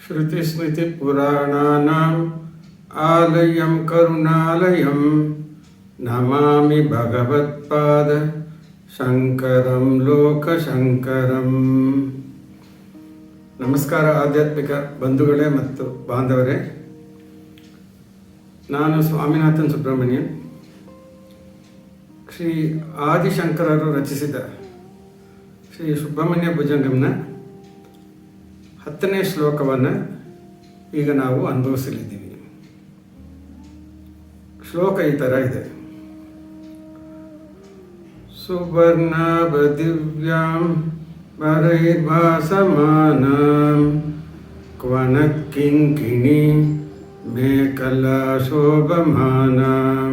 श्रुतिस्मृतिपुराणानाम् आलयं करुणालयं नमामि भगवत्पाद ಶಂಕರಂ ಲೋಕಶಂಕರಂ. ನಮಸ್ಕಾರ ಆಧ್ಯಾತ್ಮಿಕ ಬಂಧುಗಳೇ ಮತ್ತು ಬಾಂಧವರೇ, ನಾನು ಸ್ವಾಮಿನಾಥನ್ ಸುಬ್ರಹ್ಮಣ್ಯನ್. ಶ್ರೀ ಆದಿಶಂಕರರು ರಚಿಸಿದ ಶ್ರೀ ಸುಬ್ರಹ್ಮಣ್ಯ ಭುಜಂಗಂನ 10ನೇ ಶ್ಲೋಕವನ್ನು ಈಗ ನಾವು ಅನುಭವಿಸಲಿದ್ದೀವಿ. ಶ್ಲೋಕ ಈ ಥರ ಇದೆ: ಸುವರ್ಣಾಭದಿವ್ಯಾಂ ವರೈರ್ಭಾಸಮಾನಾಂ ಕ್ವನತ್ಕಿಂಕಿಣಿ ಮೇಖಲಾ ಶೋಭಮಾನಾಂ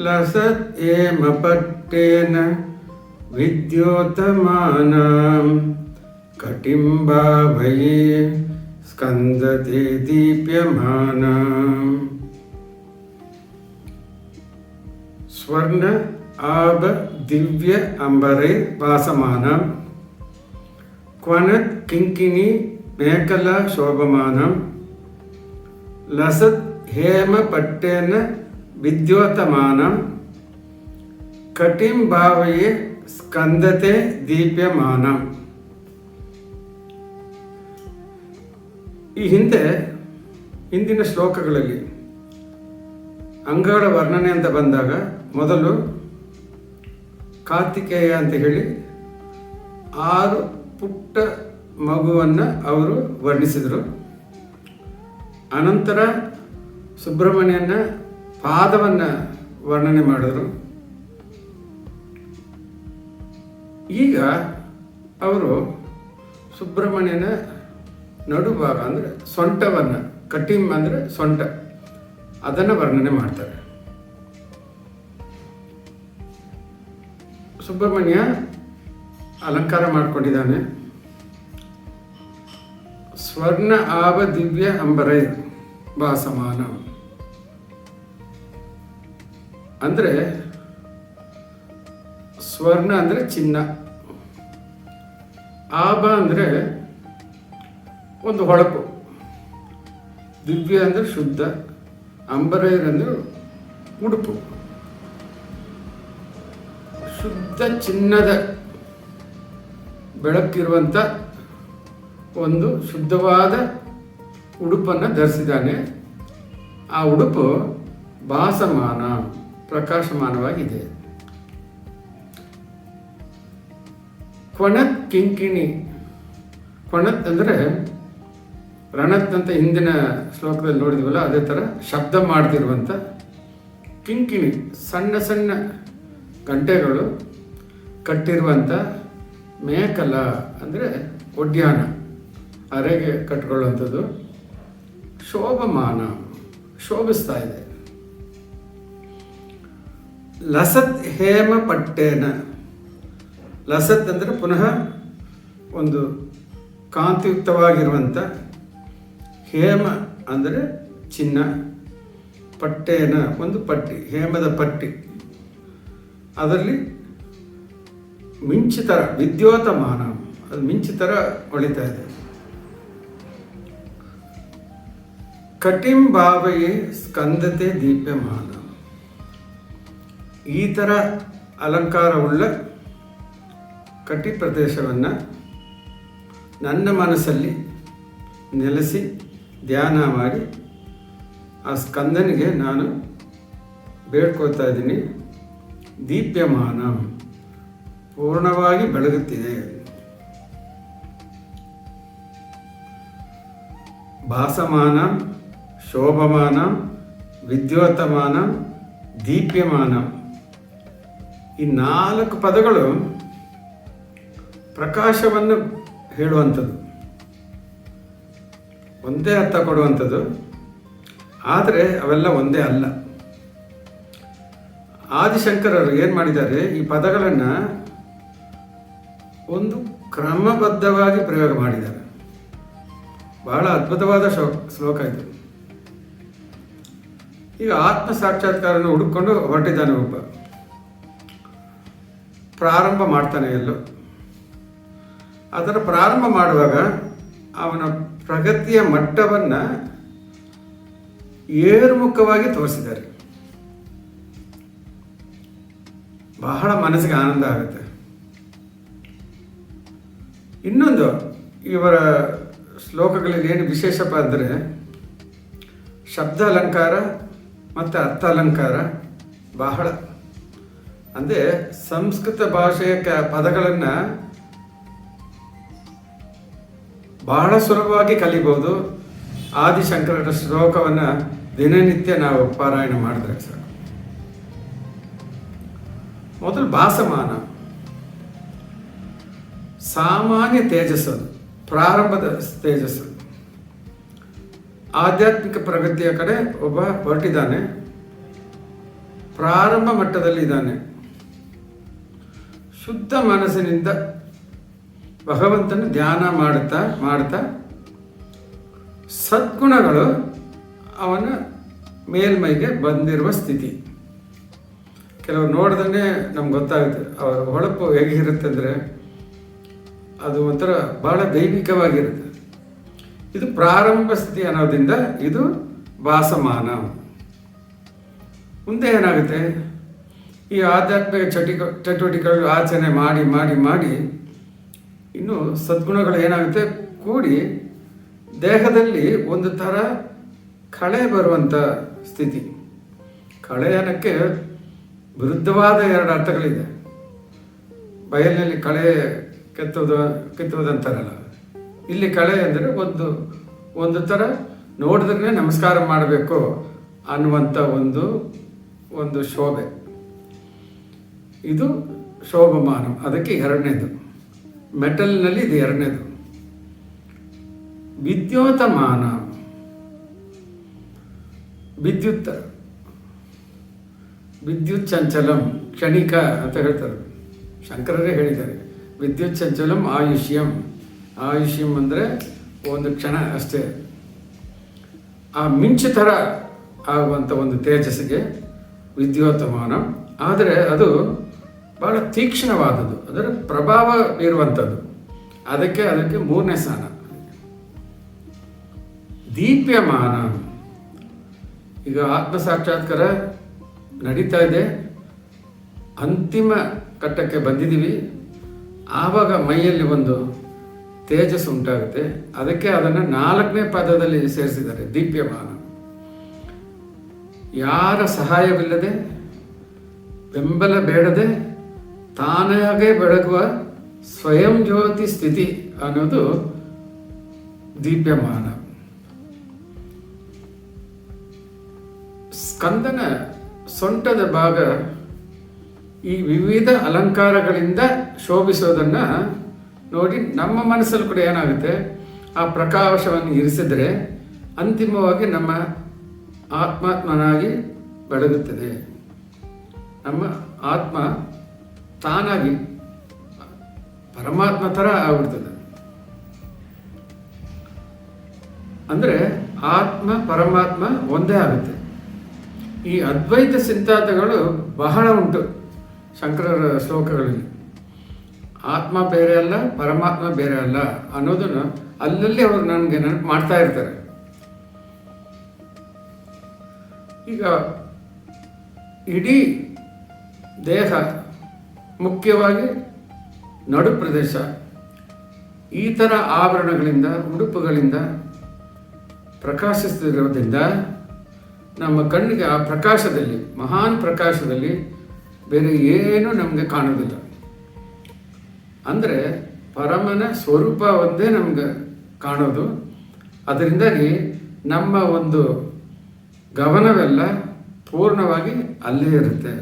ಲಸತ್ ಹೇಮಪಟ್ಟೇನ ವಿದ್ಯೋತಮಾನಾಂ ಕಟಿಂಬಾಭಯೇ ಸ್ಕಂದತೆ ದೀಪ್ಯಮಾನಾಂ. ಸ್ವರ್ಣ ಆಭ ದಿವ್ಯ ಅಂಬರೈ ಭಾಸಮಾನಂ ಕ್ವನತ್ ಕಿಂಕಿಣಿ ಮೇಖಲಾ ಶೋಭಮಾನಂ ಲಸತ್ ಹೇಮ ಪಟ್ಟೇನ ವಿದ್ಯೋತಮಾನಂ ಕಟಿಂ ಭಾವಯೇ ಸ್ಕಂದತೆ ದೀಪ್ಯಮಾನಂ. ಈ ಹಿಂದಿನ ಶ್ಲೋಕಗಳಲ್ಲಿ ಅಂಗಗಳ ವರ್ಣನೆ ಅಂತ ಬಂದಾಗ ಮೊದಲು ಕಾರ್ತಿಕೇಯ ಅಂತ ಹೇಳಿ 6 ಪುಟ್ಟ ಮಗುವನ್ನು ಅವರು ವರ್ಣಿಸಿದರು. ಅನಂತರ ಸುಬ್ರಹ್ಮಣ್ಯನ ಪಾದವನ್ನು ವರ್ಣನೆ ಮಾಡಿದರು. ಈಗ ಅವರು ಸುಬ್ರಹ್ಮಣ್ಯನ ನಡುಭಾಗ ಅಂದರೆ ಸೊಂಟವನ್ನು, ಕಟಿಂ ಅಂದರೆ ಸೊಂಟ, ಅದನ್ನು ವರ್ಣನೆ ಮಾಡ್ತಾರೆ. ಸುಬ್ರಹ್ಮಣ್ಯ ಅಲಂಕಾರ ಮಾಡಿಕೊಂಡಿದ್ದಾನೆ. ಸ್ವರ್ಣ ಆಭ ದಿವ್ಯ ಅಂಬರೈ ಭಾಸಮಾನ ಅಂದರೆ ಸ್ವರ್ಣ ಅಂದರೆ ಚಿನ್ನ, ಆಭ ಅಂದರೆ ಒಂದು ಹೊಳಪು, ದಿವ್ಯ ಅಂದರೆ ಶುದ್ಧ, ಅಂಬರೈರ್ ಅಂದರೆ ಉಡುಪು. ಶುದ್ಧ ಚಿನ್ನದ ಬೆಳಕಿರುವಂಥ ಒಂದು ಶುದ್ಧವಾದ ಉಡುಪನ್ನು ಧರಿಸಿದ್ದಾನೆ. ಆ ಉಡುಪು ಭಾಸಮಾನ, ಪ್ರಕಾಶಮಾನವಾಗಿದೆ. ಕ್ವಣತ್ ಕಿಂಕಿಣಿ, ಕ್ವಣತ್ ಅಂದರೆ ರಣತ್ ಅಂತ ಹಿಂದಿನ ಶ್ಲೋಕದಲ್ಲಿ ನೋಡಿದ್ವಲ್ಲ, ಅದೇ ಥರ ಶಬ್ದ ಮಾಡ್ತಿರುವಂಥ ಕಿಂಕಿಣಿ, ಸಣ್ಣ ಸಣ್ಣ ಗಂಟೆಗಳು ಕಟ್ಟಿರುವಂಥ ಮೇಖಲ ಅಂದರೆ ಒಡ್ಯಾಣ, ಅರೆಗೆ ಕಟ್ಕೊಳ್ಳುವಂಥದ್ದು. ಶೋಭಮಾನ, ಶೋಭಿಸ್ತಾ ಇದೆ. ಲಸತ್ ಹೇಮ ಪಟ್ಟೇನ, ಲಸತ್ ಅಂದರೆ ಪುನಃ ಒಂದು ಕಾಂತಿಯುಕ್ತವಾಗಿರುವಂಥ, ಹೇಮ ಅಂದರೆ ಚಿನ್ನ, ಪಟ್ಟೇನ ಒಂದು ಪಟ್ಟಿ, ಹೇಮದ ಪಟ್ಟಿ, ಅದರಲ್ಲಿ ಮಿಂಚು ಥರ, ವಿದ್ಯೋತಮಾನ, ಅದು ಮಿಂಚು ಥರ ಹೊಳಿತಾ ಇದೆ. ಕಟಿಂ ಭಾವಯೇ ಸ್ಕಂದತೆ ದೀಪ್ಯಮಾನ, ಈ ಥರ ಅಲಂಕಾರವುಳ್ಳ ಕಟಿ ಪ್ರದೇಶವನ್ನು ನನ್ನ ಮನಸ್ಸಲ್ಲಿ ನೆಲೆಸಿ ಧ್ಯಾನ ಮಾಡಿ ಆ ಸ್ಕಂದನಿಗೆ ನಾನು ಬೇಡ್ಕೊಳ್ತಾ ಇದ್ದೀನಿ. ದೀಪ್ಯಮಾನ, ಪೂರ್ಣವಾಗಿ ಬೆಳಗುತ್ತಿದೆ. ಭಾಸಮಾನ, ಶೋಭಮಾನ, ವಿದ್ಯೋತಮಾನ, ದೀಪ್ಯಮಾನ, ಈ 4 ಪದಗಳು ಪ್ರಕಾಶವನ್ನು ಹೇಳುವಂಥದ್ದು, ಒಂದೇ ಅರ್ಥ ಕೊಡುವಂಥದ್ದು. ಆದರೆ ಅವೆಲ್ಲ ಒಂದೇ ಅಲ್ಲ. ಆದಿಶಂಕರರು ಏನು ಮಾಡಿದ್ದಾರೆ, ಈ ಪದಗಳನ್ನು ಒಂದು ಕ್ರಮಬದ್ಧವಾಗಿ ಪ್ರಯೋಗ ಮಾಡಿದ್ದಾರೆ. ಬಹಳ ಅದ್ಭುತವಾದ ಶ್ಲೋಕ ಇದು. ಈಗ ಆತ್ಮ ಸಾಕ್ಷಾತ್ಕಾರವನ್ನು ಹುಡುಕೊಂಡು ಹೊರಟಿದ್ದಾನೆ ಒಬ್ಬ. ಪ್ರಾರಂಭ ಮಾಡ್ತಾನೆ ಎಲ್ಲೋ. ಅದರ ಪ್ರಾರಂಭ ಮಾಡುವಾಗ ಅವನ ಪ್ರಗತಿಯ ಮಟ್ಟವನ್ನು ಏರುಮುಖವಾಗಿ ತೋರಿಸಿದ್ದಾರೆ. ಬಹಳ ಮನಸ್ಸಿಗೆ ಆನಂದ ಆಗುತ್ತೆ. ಇನ್ನೊಂದು ಇವರ ಶ್ಲೋಕಗಳಲ್ಲಿ ಏನು ವಿಶೇಷಪ್ಪ ಅಂದರೆ ಶಬ್ದ ಅಲಂಕಾರ ಮತ್ತು ಅರ್ಥ ಅಲಂಕಾರ ಬಹಳ, ಅಂದರೆ ಸಂಸ್ಕೃತ ಭಾಷೆಯ ಪದಗಳನ್ನು ಬಹಳ ಸುಲಭವಾಗಿ ಕಲಿಬೋದು. ಆದಿಶಂಕರರ ಶ್ಲೋಕವನ್ನು ದಿನನಿತ್ಯ ನಾವು ಪಾರಾಯಣ ಮಾಡಿದ್ರೆ ಸರ್. ಮೊದಲು ಭಾಸಮಾನ, ಸಾಮಾನ್ಯ ತೇಜಸ್ಸು, ಪ್ರಾರಂಭದ ತೇಜಸ್ಸು. ಆಧ್ಯಾತ್ಮಿಕ ಪ್ರಗತಿಯ ಕಡೆ ಒಬ್ಬ ಹೊರಟಿದ್ದಾನೆ, ಪ್ರಾರಂಭ ಮಟ್ಟದಲ್ಲಿದ್ದಾನೆ. ಶುದ್ಧ ಮನಸ್ಸಿನಿಂದ ಭಗವಂತನ ಧ್ಯಾನ ಮಾಡುತ್ತಾ ಸದ್ಗುಣಗಳು ಅವನ ಮೇಲ್ಮೈಗೆ ಬಂದಿರುವ ಸ್ಥಿತಿ. ಕೆಲವರು ನೋಡಿದ್ರೆ ನಮ್ಗೆ ಗೊತ್ತಾಗುತ್ತೆ ಅವರ ಹೊಳಪು ಹೇಗಿರುತ್ತೆ ಅಂದರೆ ಅದು ಒಂಥರ ಬಹಳ ದೈವಿಕವಾಗಿರುತ್ತೆ. ಇದು ಪ್ರಾರಂಭ ಸ್ಥಿತಿ ಅನ್ನೋದ್ರಿಂದ ಇದು ಭಾಸಮಾನ. ಮುಂದೆ ಏನಾಗುತ್ತೆ, ಈ ಆಧ್ಯಾತ್ಮಿಕ ಚಟುವಟಿಕೆಗಳು ಆಚರಣೆ ಮಾಡಿ ಮಾಡಿ ಮಾಡಿ ಇನ್ನು ಸದ್ಗುಣಗಳು ಏನಾಗುತ್ತೆ ಕೂಡಿ ದೇಹದಲ್ಲಿ ಒಂದು ಥರ ಕಳೆ ಬರುವಂಥ ಸ್ಥಿತಿ. ಕಳೆ ಅನ್ನೋಕ್ಕೆ ವಿರುದ್ಧವಾದ ಎರಡು ಅರ್ಥಗಳಿದೆ. ಬಯಲಿನಲ್ಲಿ ಕಳೆ ಕಿತ್ತೋದಂತಾರಲ್ಲ, ಇಲ್ಲಿ ಕಳೆ ಅಂದರೆ ಒಂದು ಥರ ನೋಡಿದ್ರೆ ನಮಸ್ಕಾರ ಮಾಡಬೇಕು ಅನ್ನುವಂಥ ಒಂದು ಶೋಭೆ. ಇದು ಶೋಭಮಾನ. ಅದಕ್ಕೆ ಎರಡನೇದು, ಮೆಟಲ್ನಲ್ಲಿ ಇದು ಎರಡನೇದು. ವಿದ್ಯೋತಮಾನ, ವಿದ್ಯುತ್ ಚಂಚಲಂ ಕ್ಷಣಿಕ ಅಂತ ಹೇಳ್ತಾರೆ, ಶಂಕರರೇ ಹೇಳಿದ್ದಾರೆ. ವಿದ್ಯುತ್ ಚಂಚಲಂ ಆಯುಷ್ಯಂ ಅಂದರೆ ಒಂದು ಕ್ಷಣ ಅಷ್ಟೇ. ಆ ಮಿಂಚು ಥರ ಆಗುವಂಥ ಒಂದು ತೇಜಸ್ಸಿಗೆ ವಿದ್ಯೋತಮಾನ. ಆದರೆ ಅದು ಬಹಳ ತೀಕ್ಷ್ಣವಾದದ್ದು, ಅದರ ಪ್ರಭಾವ ಬೀರುವಂಥದ್ದು. ಅದಕ್ಕೆ ಮೂರನೇ ಸ್ಥಾನ. ದೀಪ್ಯಮಾನ, ಈಗ ಆತ್ಮ ಸಾಕ್ಷಾತ್ಕಾರ ನಡೀತಾ ಇದೆ, ಅಂತಿಮ ಘಟ್ಟಕ್ಕೆ ಬಂದಿದ್ದೀವಿ. ಆವಾಗ ಮೈಯಲ್ಲಿ ಒಂದು ತೇಜಸ್ಸು ಉಂಟಾಗುತ್ತೆ. ಅದಕ್ಕೆ ಅದನ್ನು 4ನೇ ಪದದಲ್ಲಿ ಸೇರಿಸಿದ್ದಾರೆ, ದೀಪ್ಯಮಾನ. ಯಾರ ಸಹಾಯವಿಲ್ಲದೆ, ಬೆಂಬಲ ಬೇಡದೆ ತಾನಾಗೇ ಬೆಳಗುವ ಸ್ವಯಂ ಜ್ಯೋತಿ ಸ್ಥಿತಿ ಅನ್ನೋದು ದೀಪ್ಯಮಾನ. ಸ್ಕಂದನ ಸೊಂಟದ ಭಾಗ ಈ ವಿವಿಧ ಅಲಂಕಾರಗಳಿಂದ ಶೋಭಿಸೋದನ್ನು ನೋಡಿ ನಮ್ಮ ಮನಸ್ಸಲ್ಲಿ ಕೂಡ ಏನಾಗುತ್ತೆ, ಆ ಪ್ರಕಾಶವನ್ನು ಇರಿಸಿದರೆ ಅಂತಿಮವಾಗಿ ನಮ್ಮ ಆತ್ಮಾತ್ಮನಾಗಿ ಬೆಳಗುತ್ತದೆ. ನಮ್ಮ ಆತ್ಮ ತಾನಾಗಿ ಪರಮಾತ್ಮ ಥರ ಆಗ್ಬಿಡ್ತದೆ. ಅಂದರೆ ಆತ್ಮ ಪರಮಾತ್ಮ ಒಂದೇ ಆಗುತ್ತೆ. ಈ ಅದ್ವೈತ ಸಿದ್ಧಾಂತಗಳು ಬಹಳ ಉಂಟು ಶಂಕರರ ಶ್ಲೋಕಗಳಲ್ಲಿ. ಆತ್ಮ ಬೇರೆ ಅಲ್ಲ, ಪರಮಾತ್ಮ ಬೇರೆ ಅಲ್ಲ ಅನ್ನೋದನ್ನು ಅಲ್ಲಲ್ಲಿ ಅವರು ನನಗೆ ನೆನಪು ಮಾಡ್ತಾ ಇರ್ತಾರೆ. ಈಗ ಇಡೀ ದೇಹ, ಮುಖ್ಯವಾಗಿ ನಡು ಪ್ರದೇಶ, ಈ ಥರ ಆಭರಣಗಳಿಂದ, ಉಡುಪುಗಳಿಂದ ಪ್ರಕಾಶಿಸ್ತಿರೋದ್ರಿಂದ ನಮ್ಮ ಕಣ್ಣಿಗೆ ಆ ಪ್ರಕಾಶದಲ್ಲಿ, ಮಹಾನ್ ಪ್ರಕಾಶದಲ್ಲಿ ಬೇರೆ ಏನೂ ನಮಗೆ ಕಾಣೋದಿಲ್ಲ. ಅಂದರೆ ಪರಮನ ಸ್ವರೂಪ ಒಂದೇ ನಮ್ಗೆ ಕಾಣೋದು. ಅದರಿಂದಾಗಿ ನಮ್ಮ ಒಂದು ಗಮನವೆಲ್ಲ ಪೂರ್ಣವಾಗಿ ಅಲ್ಲೇ ಇರುತ್ತೆ.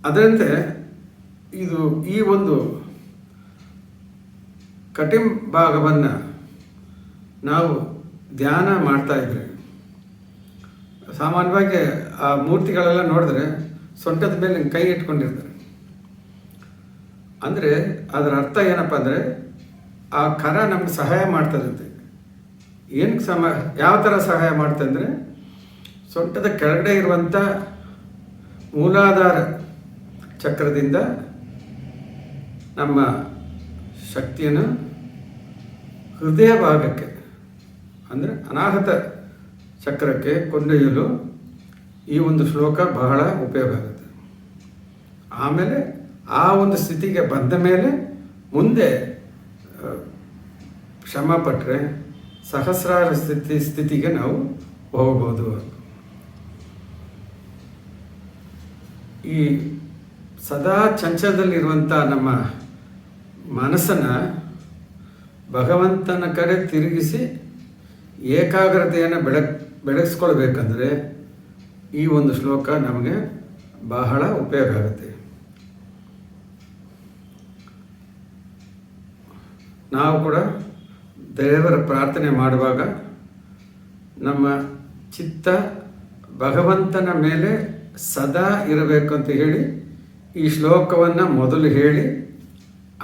ಅದರಂತೆ ಈ ಒಂದು ಕಟಿಂ ಭಾಗವನ್ನು ನಾವು ಧ್ಯಾನ ಮಾಡ್ತಾ ಇದ್ರೆ, ಸಾಮಾನ್ಯವಾಗಿ ಆ ಮೂರ್ತಿಗಳೆಲ್ಲ ನೋಡಿದ್ರೆ ಸೊಂಟದ ಮೇಲೆ ಕೈ ಇಟ್ಕೊಂಡಿರ್ತಾರೆ. ಅಂದರೆ ಅದರ ಅರ್ಥ ಏನಪ್ಪ ಅಂದರೆ ಆ ಕರ ನಮ್ಗೆ ಸಹಾಯ ಮಾಡ್ತದಂತೆ. ಏನಕ್ಕೆ ಯಾವ ಥರ ಸಹಾಯ ಮಾಡ್ತದೆ ಅಂದರೆ, ಸೊಂಟದ ಕೆಳಗಡೆ ಇರುವಂಥ ಮೂಲಾಧಾರ ಚಕ್ರದಿಂದ ನಮ್ಮ ಶಕ್ತಿಯನ್ನು ಹೃದಯ ಭಾಗಕ್ಕೆ ಅಂದರೆ ಅನಾಹತ ಚಕ್ರಕ್ಕೆ ಕೊಂಡೊಯ್ಯಲು ಈ ಒಂದು ಶ್ಲೋಕ ಬಹಳ ಉಪಯೋಗ ಆಗುತ್ತೆ. ಆಮೇಲೆ ಆ ಒಂದು ಸ್ಥಿತಿಗೆ ಬಂದ ಮೇಲೆ ಮುಂದೆ ಶ್ರಮ ಪಟ್ಟರೆ ಸಹಸ್ರಾರ ಸ್ಥಿತಿಗೆ ನಾವು ಹೋಗ್ಬೋದು. ಈ ಸದಾ ಚಂಚಲದಲ್ಲಿರುವಂಥ ನಮ್ಮ ಮನಸ್ಸನ್ನು ಭಗವಂತನ ಕಡೆ ತಿರುಗಿಸಿ ಏಕಾಗ್ರತೆಯನ್ನು ಬೆಳೆಸ್ಕೊಳ್ಬೇಕಂದ್ರೆ ಈ ಒಂದು ಶ್ಲೋಕ ನಮಗೆ ಬಹಳ ಉಪಯೋಗ ಆಗುತ್ತೆ. ನಾವು ಕೂಡ ದೇವರ ಪ್ರಾರ್ಥನೆ ಮಾಡುವಾಗ ನಮ್ಮ ಚಿತ್ತ ಭಗವಂತನ ಮೇಲೆ ಸದಾ ಇರಬೇಕು ಅಂತ ಹೇಳಿ ಈ ಶ್ಲೋಕವನ್ನು ಮೊದಲು ಹೇಳಿ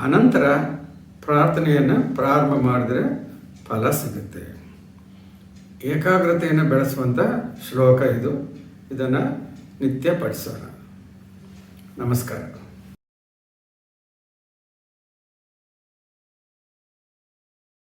ಅನಂತರ ಪ್ರಾರ್ಥನೆಯನ್ನು ಪ್ರಾರಂಭ ಮಾಡಿದ್ರೆ ಫಲ ಸಿಗುತ್ತೆ. ಏಕಾಗ್ರತೆಯನ್ನು ಬೆಳೆಸುವಂಥ ಶ್ಲೋಕ ಇದು. ಇದನ್ನು ನಿತ್ಯ ಪಠಿಸೋಣ. ನಮಸ್ಕಾರ.